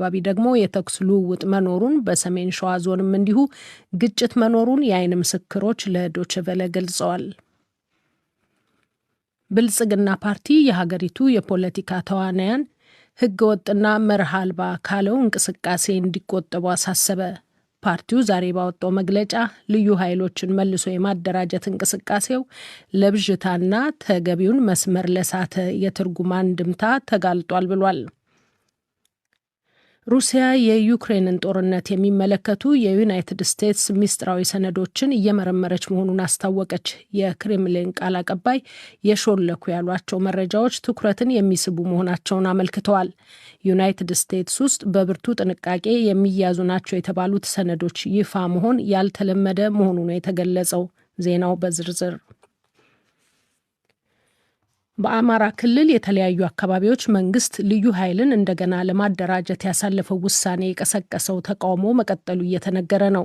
አካባቢ ደግሞ የተኩስ ልውውጥ መኖሩን በሰሜን ሸዋ ዞንም እንዲሁ ግጭት መኖሩን የዓይን ምስክሮች ለዶይቼ ቬለ ገልጸዋል። ብልጽግና ፓርቲ የሀገሪቱ የፖለቲካ ተዋናያን ሕገ ወጥና መርህ አልባ ካለው እንቅስቃሴ እንዲቆጠቡ አሳሰበ። ፓርቲው ዛሬ ባወጣው መግለጫ ልዩ ኃይሎችን መልሶ የማደራጀት እንቅስቃሴው ለብዥታና ተገቢውን መስመር ለሳተ የትርጉም አንድምታ ተጋልጧል ብሏል። ሩሲያ የዩክሬንን ጦርነት የሚመለከቱ የዩናይትድ ስቴትስ ሚስጥራዊ ሰነዶችን እየመረመረች መሆኑን አስታወቀች። የክሬምሊን ቃል አቀባይ የሾለኩ ያሏቸው መረጃዎች ትኩረትን የሚስቡ መሆናቸውን አመልክተዋል። ዩናይትድ ስቴትስ ውስጥ በብርቱ ጥንቃቄ የሚያዙ ናቸው የተባሉት ሰነዶች ይፋ መሆን ያልተለመደ መሆኑ ነው የተገለጸው። ዜናው በዝርዝር በአማራ ክልል የተለያዩ አካባቢዎች መንግስት ልዩ ኃይልን እንደገና ለማደራጀት ያሳለፈው ውሳኔ የቀሰቀሰው ተቃውሞ መቀጠሉ እየተነገረ ነው።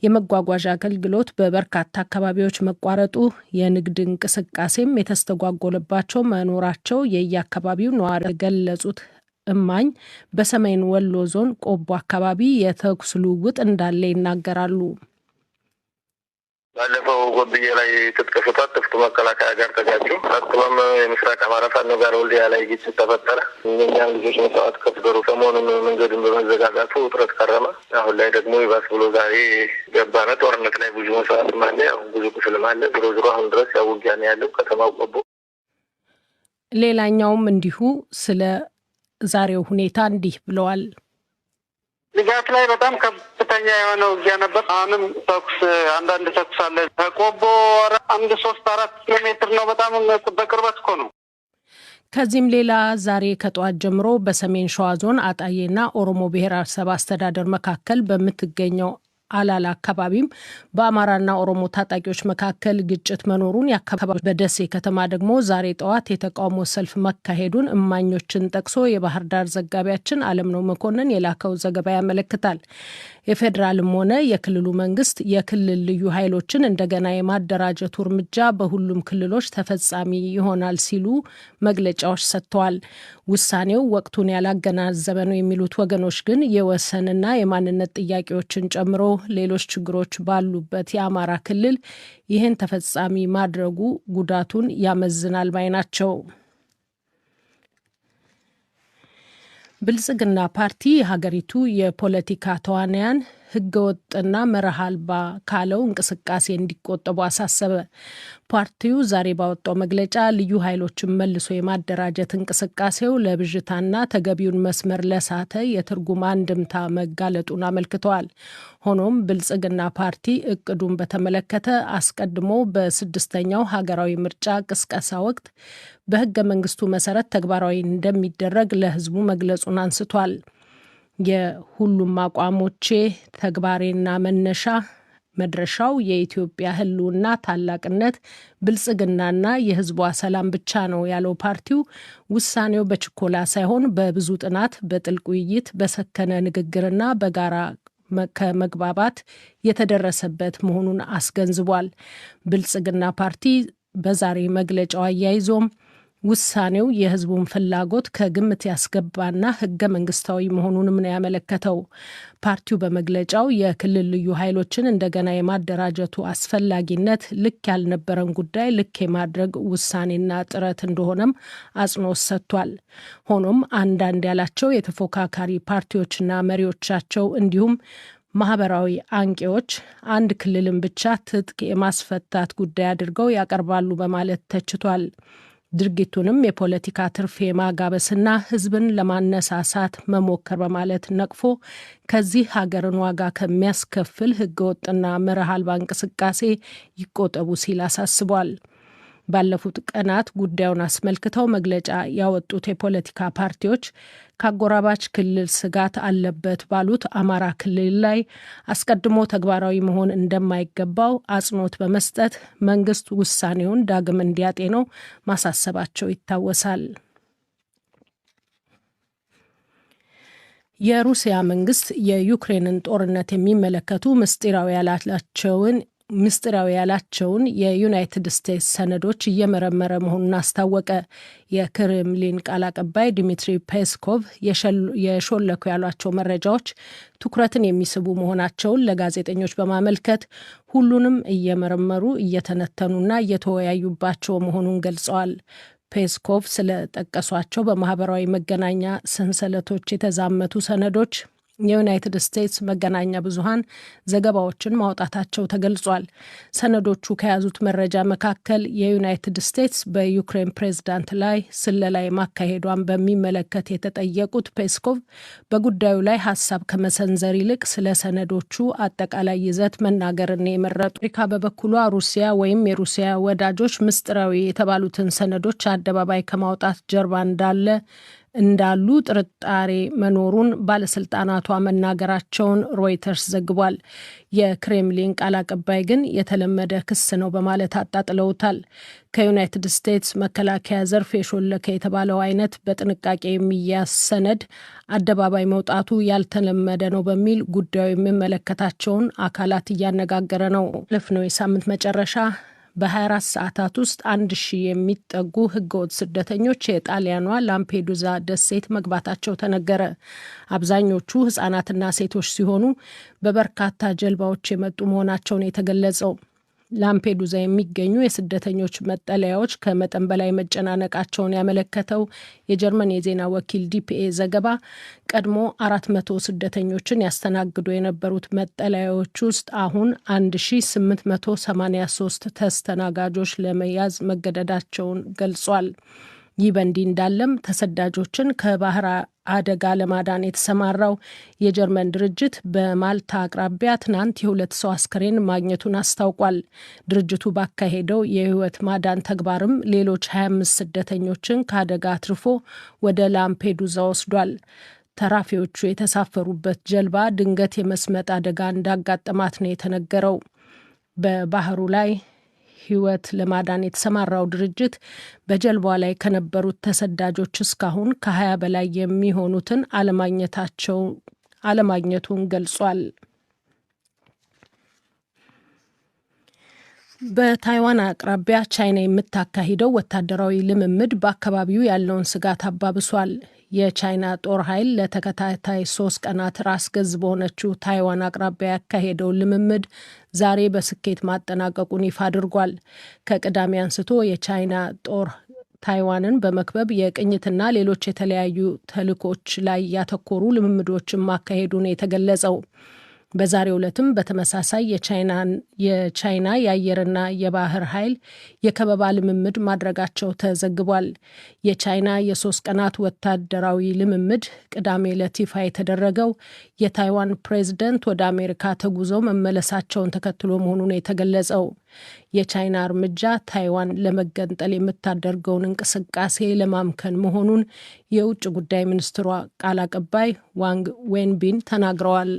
የመጓጓዣ አገልግሎት በበርካታ አካባቢዎች መቋረጡ፣ የንግድ እንቅስቃሴም የተስተጓጎለባቸው መኖራቸው የየአካባቢው ነዋሪ ገለጹት። እማኝ በሰሜን ወሎ ዞን ቆቦ አካባቢ የተኩስ ልውውጥ እንዳለ ይናገራሉ። ባለፈው ጎብዬ ላይ ትጥቅ ፍቷት ጥፍቱ መከላከያ ጋር ተጋጩ። አክሎም የምስራቅ አማራ ፋኖ ጋር ወልዲያ ላይ ግጭት ተፈጠረ። እኛም ልጆች መስዋዕት ከፍገሩ። ሰሞኑን መንገዱን በመዘጋጋቱ ውጥረት ከረመ። አሁን ላይ ደግሞ ይባስ ብሎ ዛሬ ገባነ። ጦርነት ላይ ብዙ መስዋዕትም አለ፣ ብዙ ቁስልም አለ። ዞሮ ዞሮ አሁን ድረስ ያው ውጊያ ነው ያለው ከተማው ቆቦ። ሌላኛውም እንዲሁ ስለ ዛሬው ሁኔታ እንዲህ ብለዋል። ንጋት ላይ በጣም ከፍተኛ የሆነ ውጊያ ነበር። አሁንም ተኩስ አንዳንድ ተኩስ አለ። ከቆቦ 1-3-4 ኪሎ ሜትር ነው። በጣም በቅርበት እኮ ነው። ከዚህም ሌላ ዛሬ ከጠዋት ጀምሮ በሰሜን ሸዋ ዞን አጣዬና ኦሮሞ ብሔረሰብ አስተዳደር መካከል በምትገኘው አላላ አካባቢም በአማራና ኦሮሞ ታጣቂዎች መካከል ግጭት መኖሩን የአካባቢ በደሴ ከተማ ደግሞ ዛሬ ጠዋት የተቃውሞ ሰልፍ መካሄዱን እማኞችን ጠቅሶ የባህር ዳር ዘጋቢያችን አለምነው መኮንን የላከው ዘገባ ያመለክታል። የፌዴራልም ሆነ የክልሉ መንግስት የክልል ልዩ ኃይሎችን እንደገና የማደራጀቱ እርምጃ በሁሉም ክልሎች ተፈጻሚ ይሆናል ሲሉ መግለጫዎች ሰጥተዋል። ውሳኔው ወቅቱን ያላገናዘበ ነው የሚሉት ወገኖች ግን የወሰንና የማንነት ጥያቄዎችን ጨምሮ ሌሎች ችግሮች ባሉበት የአማራ ክልል ይህን ተፈጻሚ ማድረጉ ጉዳቱን ያመዝናል ባይ ናቸው። ብልጽግና ፓርቲ የሀገሪቱ የፖለቲካ ተዋናያን ሕገወጥና መርህ አልባ ካለው እንቅስቃሴ እንዲቆጠቡ አሳሰበ። ፓርቲው ዛሬ ባወጣው መግለጫ ልዩ ኃይሎችን መልሶ የማደራጀት እንቅስቃሴው ለብዥታና ተገቢውን መስመር ለሳተ የትርጉም አንድምታ መጋለጡን አመልክተዋል። ሆኖም ብልጽግና ፓርቲ እቅዱን በተመለከተ አስቀድሞ በ6ኛው ሀገራዊ ምርጫ ቅስቀሳ ወቅት በሕገ መንግስቱ መሰረት ተግባራዊ እንደሚደረግ ለሕዝቡ መግለጹን አንስቷል። የሁሉም አቋሞቼ ተግባሬና መድረሻው የኢትዮጵያ ህልውና ታላቅነት፣ ብልጽግናና የህዝቧ ሰላም ብቻ ነው ያለው ፓርቲው ውሳኔው በችኮላ ሳይሆን በብዙ ጥናት፣ በጥልቅ ውይይት፣ በሰከነ ንግግርና በጋራ ከመግባባት የተደረሰበት መሆኑን አስገንዝቧል። ብልጽግና ፓርቲ በዛሬ መግለጫው አያይዞም ውሳኔው የህዝቡን ፍላጎት ከግምት ያስገባና ህገ መንግስታዊ መሆኑንም ነው ያመለከተው። ፓርቲው በመግለጫው የክልል ልዩ ኃይሎችን እንደገና የማደራጀቱ አስፈላጊነት ልክ ያልነበረን ጉዳይ ልክ የማድረግ ውሳኔና ጥረት እንደሆነም አጽንኦት ሰጥቷል። ሆኖም አንዳንድ ያላቸው የተፎካካሪ ፓርቲዎችና መሪዎቻቸው እንዲሁም ማህበራዊ አንቂዎች አንድ ክልልን ብቻ ትጥቅ የማስፈታት ጉዳይ አድርገው ያቀርባሉ በማለት ተችቷል። ድርጊቱንም የፖለቲካ ትርፍ የማጋበስና ህዝብን ለማነሳሳት መሞከር በማለት ነቅፎ ከዚህ ሀገርን ዋጋ ከሚያስከፍል ህገወጥና መርህ አልባ እንቅስቃሴ ይቆጠቡ ሲል አሳስቧል። ባለፉት ቀናት ጉዳዩን አስመልክተው መግለጫ ያወጡት የፖለቲካ ፓርቲዎች ከአጎራባች ክልል ስጋት አለበት ባሉት አማራ ክልል ላይ አስቀድሞ ተግባራዊ መሆን እንደማይገባው አጽንኦት በመስጠት መንግስት ውሳኔውን ዳግም እንዲያጤነው ማሳሰባቸው ይታወሳል። የሩሲያ መንግስት የዩክሬንን ጦርነት የሚመለከቱ ምስጢራዊ ያላቸውን ምስጢራዊ ያላቸውን የዩናይትድ ስቴትስ ሰነዶች እየመረመረ መሆኑን አስታወቀ። የክሬምሊን ቃል አቀባይ ዲሚትሪ ፔስኮቭ የሾለኩ ያሏቸው መረጃዎች ትኩረትን የሚስቡ መሆናቸውን ለጋዜጠኞች በማመልከት ሁሉንም እየመረመሩ እየተነተኑና እየተወያዩባቸው መሆኑን ገልጸዋል። ፔስኮቭ ስለጠቀሷቸው በማህበራዊ መገናኛ ሰንሰለቶች የተዛመቱ ሰነዶች የዩናይትድ ስቴትስ መገናኛ ብዙሃን ዘገባዎችን ማውጣታቸው ተገልጿል። ሰነዶቹ ከያዙት መረጃ መካከል የዩናይትድ ስቴትስ በዩክሬን ፕሬዝዳንት ላይ ስለላ ማካሄዷን በሚመለከት የተጠየቁት ፔስኮቭ በጉዳዩ ላይ ሀሳብ ከመሰንዘር ይልቅ ስለ ሰነዶቹ አጠቃላይ ይዘት መናገርን የመረጡ። አሜሪካ በበኩሏ ሩሲያ ወይም የሩሲያ ወዳጆች ምስጢራዊ የተባሉትን ሰነዶች አደባባይ ከማውጣት ጀርባ እንዳሉ ጥርጣሬ መኖሩን ባለስልጣናቷ መናገራቸውን ሮይተርስ ዘግቧል። የክሬምሊን ቃል አቀባይ ግን የተለመደ ክስ ነው በማለት አጣጥለውታል። ከዩናይትድ ስቴትስ መከላከያ ዘርፍ የሾለከ የተባለው አይነት በጥንቃቄ የሚያዝ ሰነድ አደባባይ መውጣቱ ያልተለመደ ነው በሚል ጉዳዩ የሚመለከታቸውን አካላት እያነጋገረ ነው። ነው የሳምንት መጨረሻ በ24 ሰዓታት ውስጥ 1000 የሚጠጉ ህገወጥ ስደተኞች የጣሊያኗ ላምፔዱዛ ደሴት መግባታቸው ተነገረ። አብዛኞቹ ህጻናትና ሴቶች ሲሆኑ በበርካታ ጀልባዎች የመጡ መሆናቸውን የተገለጸው። ላምፔዱዛ የሚገኙ የስደተኞች መጠለያዎች ከመጠን በላይ መጨናነቃቸውን ያመለከተው የጀርመን የዜና ወኪል ዲፒኤ ዘገባ ቀድሞ 400 ስደተኞችን ያስተናግዱ የነበሩት መጠለያዎች ውስጥ አሁን 1883 ተስተናጋጆች ለመያዝ መገደዳቸውን ገልጿል። ይህ በእንዲህ እንዳለም ተሰዳጆችን ከባህር አደጋ ለማዳን የተሰማራው የጀርመን ድርጅት በማልታ አቅራቢያ ትናንት የ2 ሰው አስክሬን ማግኘቱን አስታውቋል። ድርጅቱ ባካሄደው የህይወት ማዳን ተግባርም ሌሎች 25 ስደተኞችን ከአደጋ አትርፎ ወደ ላምፔዱዛ ወስዷል። ተራፊዎቹ የተሳፈሩበት ጀልባ ድንገት የመስመጥ አደጋ እንዳጋጠማት ነው የተነገረው። በባህሩ ላይ ህይወት ለማዳን የተሰማራው ድርጅት በጀልባዋ ላይ ከነበሩት ተሰዳጆች እስካሁን ከ20 በላይ የሚሆኑትን አለማግኘቱን ገልጿል። በታይዋን አቅራቢያ ቻይና የምታካሂደው ወታደራዊ ልምምድ በአካባቢው ያለውን ስጋት አባብሷል። የቻይና ጦር ኃይል ለተከታታይ 3 ቀናት ራስ ገዝ በሆነችው ታይዋን አቅራቢያ ያካሄደው ልምምድ ዛሬ በስኬት ማጠናቀቁን ይፋ አድርጓል። ከቅዳሜ አንስቶ የቻይና ጦር ታይዋንን በመክበብ የቅኝትና ሌሎች የተለያዩ ተልዕኮች ላይ ያተኮሩ ልምምዶችን ማካሄዱን የተገለጸው። በዛሬው ዕለትም በተመሳሳይ የቻይና የአየርና የባህር ኃይል የከበባ ልምምድ ማድረጋቸው ተዘግቧል። የቻይና የ3 ቀናት ወታደራዊ ልምምድ ቅዳሜ ዕለት ይፋ የተደረገው የታይዋን ፕሬዝደንት ወደ አሜሪካ ተጉዘው መመለሳቸውን ተከትሎ መሆኑን የተገለጸው። የቻይና እርምጃ ታይዋን ለመገንጠል የምታደርገውን እንቅስቃሴ ለማምከን መሆኑን የውጭ ጉዳይ ሚኒስትሯ ቃል አቀባይ ዋንግ ዌንቢን ተናግረዋል።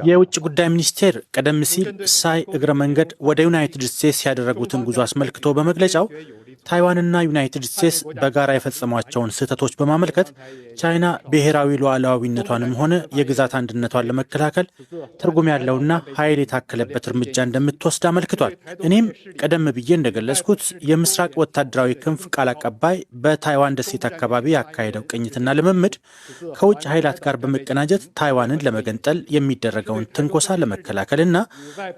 የውጭ ጉዳይ ሚኒስቴር ቀደም ሲል ሳይ እግረ መንገድ ወደ ዩናይትድ ስቴትስ ያደረጉትን ጉዞ አስመልክቶ በመግለጫው ታይዋንና ዩናይትድ ስቴትስ በጋራ የፈጸሟቸውን ስህተቶች በማመልከት ቻይና ብሔራዊ ሉዓላዊነቷንም ሆነ የግዛት አንድነቷን ለመከላከል ትርጉም ያለውና ኃይል የታከለበት እርምጃ እንደምትወስድ አመልክቷል። እኔም ቀደም ብዬ እንደገለጽኩት የምስራቅ ወታደራዊ ክንፍ ቃል አቀባይ በታይዋን ደሴት አካባቢ ያካሄደው ቅኝትና ልምምድ ከውጭ ኃይላት ጋር በመቀናጀት ታይዋንን ለመገንጠል የሚደረገውን ትንኮሳ ለመከላከልና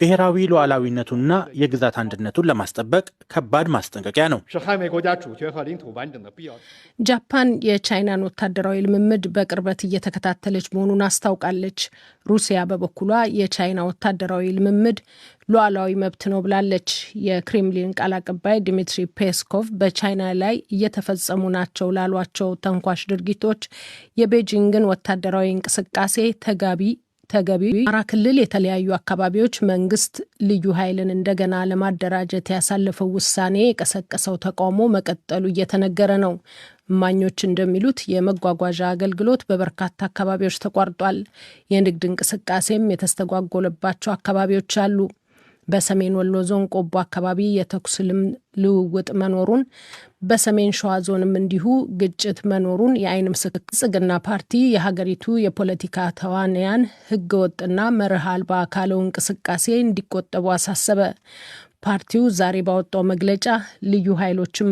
ብሔራዊ ሉዓላዊነቱንና የግዛት አንድነቱን ለማስጠበቅ ከባድ ማስጠንቀቂያ ነው። ጃፓን የቻይናን ወታደራዊ ልምምድ በቅርበት እየተከታተለች መሆኑን አስታውቃለች። ሩሲያ በበኩሏ የቻይና ወታደራዊ ልምምድ ሉዓላዊ መብት ነው ብላለች። የክሬምሊን ቃል አቀባይ ዲሚትሪ ፔስኮቭ በቻይና ላይ እየተፈጸሙ ናቸው ላሏቸው ተንኳሽ ድርጊቶች የቤጂንግን ወታደራዊ እንቅስቃሴ ተገቢ አማራ ክልል የተለያዩ አካባቢዎች መንግስት ልዩ ኃይልን እንደገና ለማደራጀት ያሳለፈው ውሳኔ የቀሰቀሰው ተቃውሞ መቀጠሉ እየተነገረ ነው። እማኞች እንደሚሉት የመጓጓዣ አገልግሎት በበርካታ አካባቢዎች ተቋርጧል። የንግድ እንቅስቃሴም የተስተጓጎለባቸው አካባቢዎች አሉ። በሰሜን ወሎ ዞን ቆቦ አካባቢ የተኩስ ልውውጥ መኖሩን፣ በሰሜን ሸዋ ዞንም እንዲሁ ግጭት መኖሩን የዓይን ምስክር ብልጽግና ፓርቲ የሀገሪቱ የፖለቲካ ተዋንያን ህገወጥና መርህ አልባ ካለው እንቅስቃሴ እንዲቆጠቡ አሳሰበ። ፓርቲው ዛሬ ባወጣው መግለጫ ልዩ ኃይሎችን